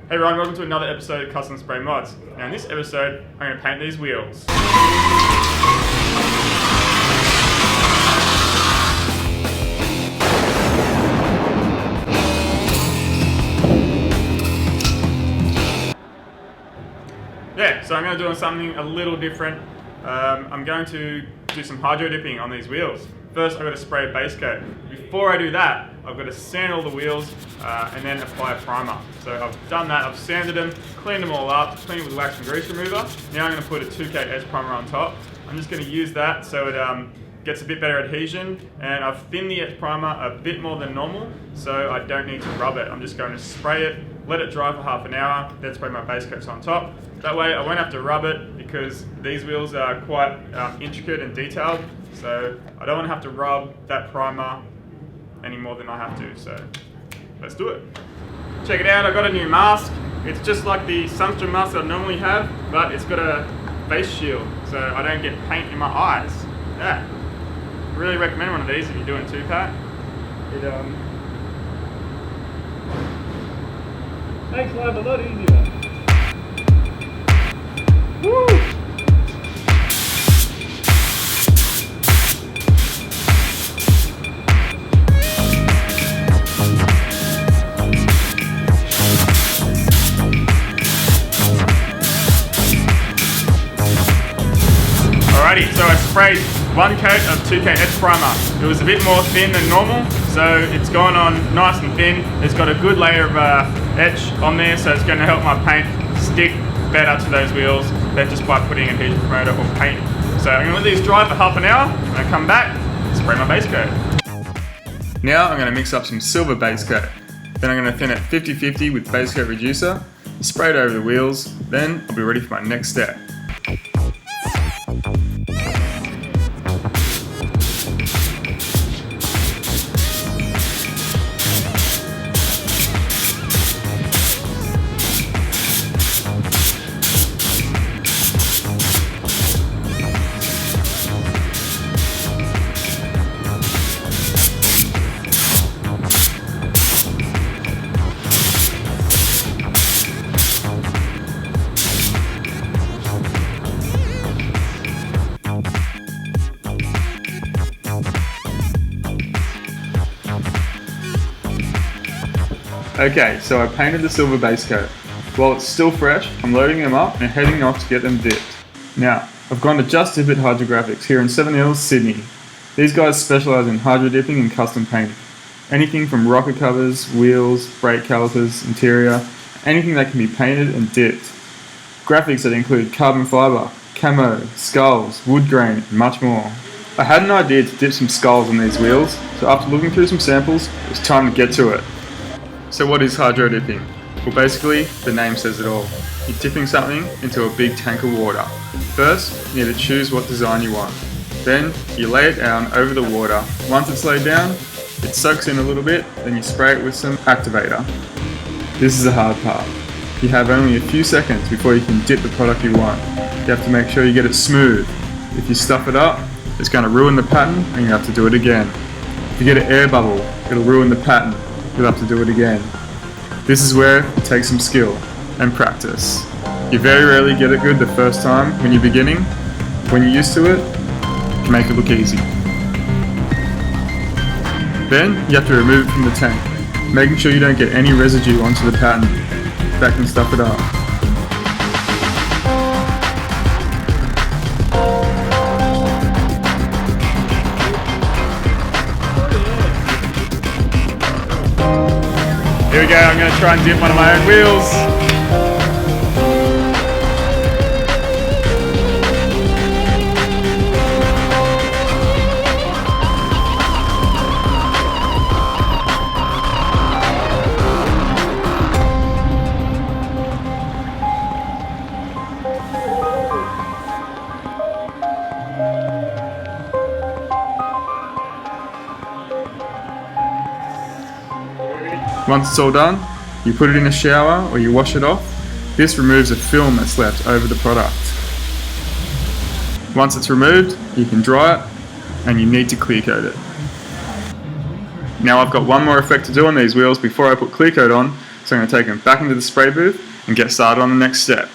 Hey everyone, welcome to another episode of Custom Spray Mods. Now in this episode, I'm going to paint these wheels. Yeah, so I'm going to do something a little different. I'm going to do some hydro dipping on these wheels. First, I've got to spray a base coat. Before I do that, I've got to sand all the wheels and then apply a primer. So I've done that, I've sanded them, cleaned them all up, cleaned with wax and grease remover. Now I'm going to put a 2K edge primer on top. I'm just going to use that so it gets a bit better adhesion, and I've thinned the edge primer a bit more than normal, so I don't need to rub it. I'm just going to spray it, let it dry for half an hour, then spray my base coats on top. That way I won't have to rub it because these wheels are quite intricate and detailed, so I don't want to have to rub that primer any more than I have to, so let's do it. Check it out, I got a new mask. It's just like the sunscreen mask that I normally have, but it's got a face shield, so I don't get paint in my eyes. Yeah, I really recommend one of these if you're doing 2-pack. It makes life a lot easier. Woo! Alrighty, so I sprayed one coat of 2K edge primer. It was a bit more thin than normal, so it's gone on nice and thin. It's got a good layer of edge on there, so it's going to help my paint stick better to those wheels than just by putting adhesion promoter or paint. So I'm going to let these dry for half an hour, and I come back, spray my base coat. Now I'm going to mix up some silver base coat. Then I'm going to thin it 50-50 with base coat reducer, spray it over the wheels, then I'll be ready for my next step. Okay, so I painted the silver base coat. While it's still fresh, I'm loading them up and heading off to get them dipped. Now, I've gone to Just Dip It Hydrographics here in Seven Hills, Sydney. These guys specialise in hydro dipping and custom painting. Anything from rocker covers, wheels, brake calipers, interior, anything that can be painted and dipped. Graphics that include carbon fibre, camo, skulls, wood grain, and much more. I had an idea to dip some skulls on these wheels, so after looking through some samples, it was time to get to it. So what is hydro dipping? Well, basically, the name says it all. You're dipping something into a big tank of water. First, you need to choose what design you want. Then, you lay it down over the water. Once it's laid down, it soaks in a little bit, then you spray it with some activator. This is the hard part. You have only a few seconds before you can dip the product you want. You have to make sure you get it smooth. If you stuff it up, it's going to ruin the pattern and you have to do it again. If you get an air bubble, it'll ruin the pattern. You'll have to do it again. This is where it takes some skill and practice. You very rarely get it good the first time when you're beginning. When you're used to it, you can make it look easy. Then you have to remove it from the tank, making sure you don't get any residue onto the pattern. That can stuff it up. Here we go, I'm going to try and dip one of my own wheels. Once it's all done, you put it in a shower or you wash it off. This removes the film that's left over the product. Once it's removed, you can dry it and you need to clear coat it. Now I've got one more effect to do on these wheels before I put clear coat on, So I'm going to take him back into the spray booth and get started on the next step.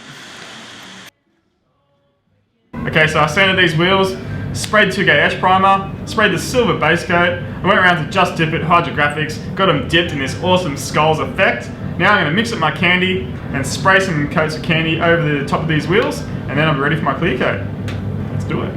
Okay, so I sanded these wheels, sprayed 2K Etch Primer, sprayed the silver base coat, I went around to Just Dip It Hydrographics, got them dipped in this awesome skulls effect. Now I'm going to mix up my candy and spray some coats of candy over the top of these wheels, and then I'm ready for my clear coat. Let's do it.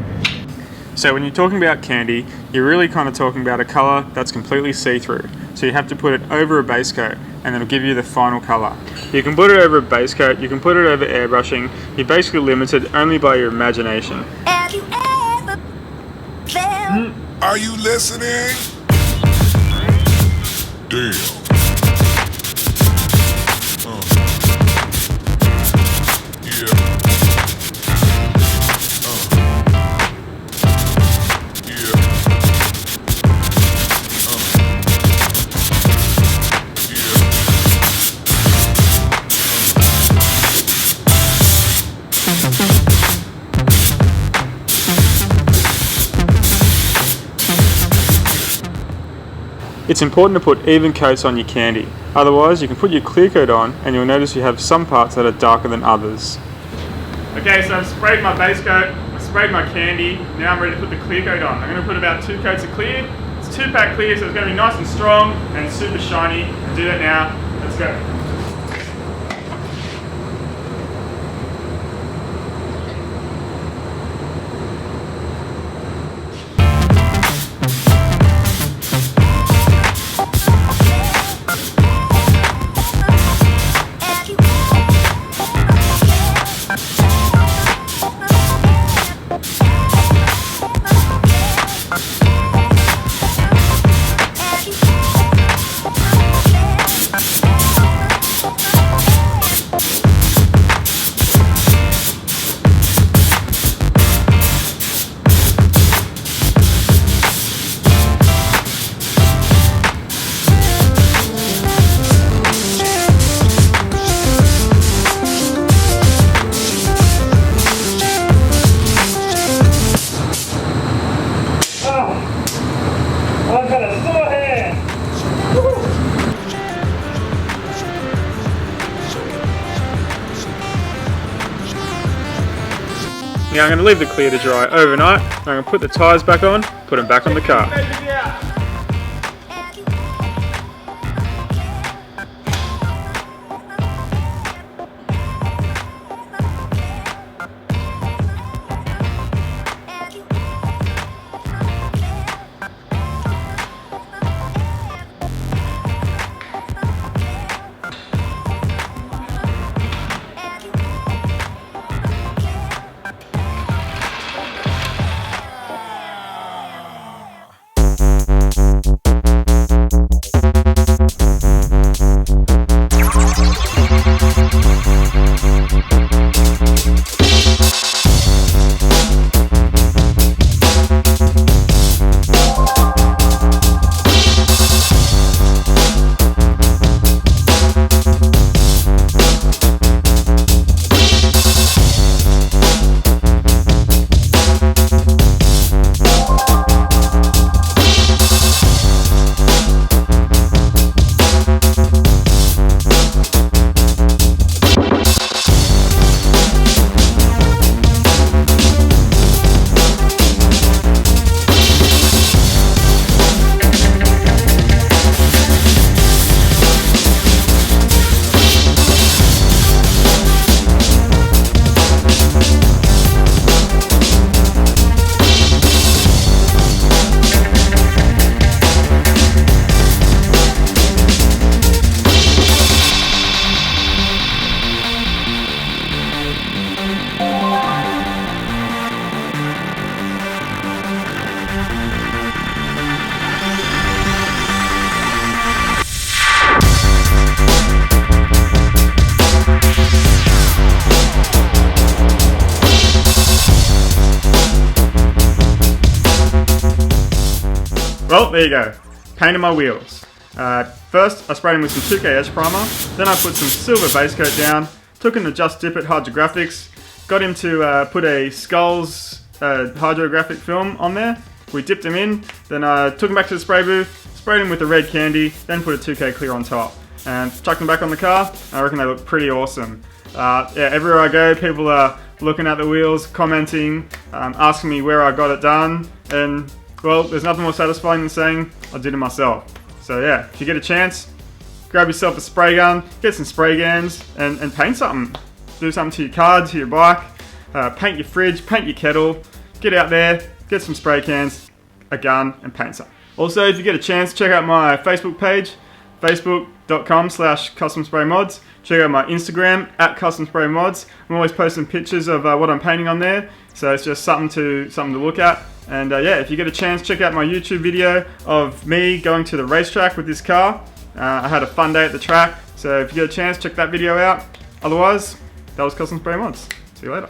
So when you're talking about candy, you're really kind of talking about a colour that's completely see-through. So you have to put it over a base coat and it'll give you the final colour. You can put it over a base coat, you can put it over airbrushing, you're basically limited only by your imagination. Have you ever felt? Are you listening? Damn. Yeah. It's important to put even coats on your candy, otherwise you can put your clear coat on and you'll notice you have some parts that are darker than others. Okay, so I've sprayed my base coat, I've sprayed my candy, now I'm ready to put the clear coat on. I'm going to put about 2 coats of clear. It's 2-pack clear, so it's going to be nice and strong and super shiny. I'll do that now, let's go. I've got a sore hand. Now I'm going to leave the clear to dry overnight. I'm going to put the tyres back on, put them back on the car. Well, there you go. Painted my wheels. First, I sprayed them with some 2K Etch Primer. Then I put some silver base coat down. Took him to Just Dip It Hydrographics. Got him to put a Skulls hydrographic film on there. We dipped him in. Then I took him back to the spray booth. Sprayed him with the red candy. Then put a 2K clear on top. and chucked them back on the car. I reckon they look pretty awesome. Yeah, everywhere I go, people are looking at the wheels, commenting, asking me where I got it done, and well, there's nothing more satisfying than saying I did it myself. So yeah, if you get a chance, grab yourself a spray gun, get some spray cans, and paint something. Do something to your car, to your bike, paint your fridge, paint your kettle, get out there, get some spray cans, a gun, and paint something. Also, if you get a chance, check out my Facebook page, facebook.com/customspraymods. Check out my Instagram @customspraymods. I'm always posting pictures of what I'm painting on there, so it's just something to look at. And yeah, if you get a chance, check out my YouTube video of me going to the racetrack with this car. I had a fun day at the track, so if you get a chance, check that video out. Otherwise, that was Custom Spray Mods. See you later.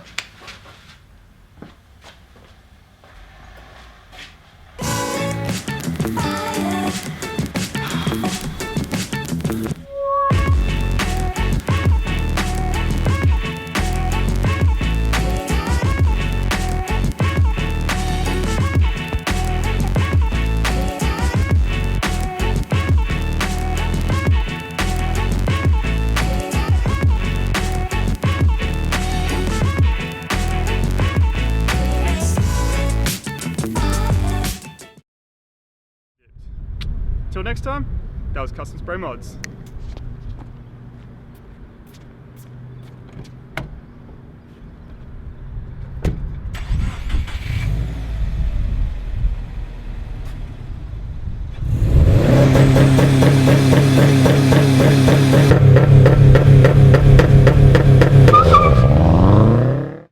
Till next time, that was Custom Spray Mods.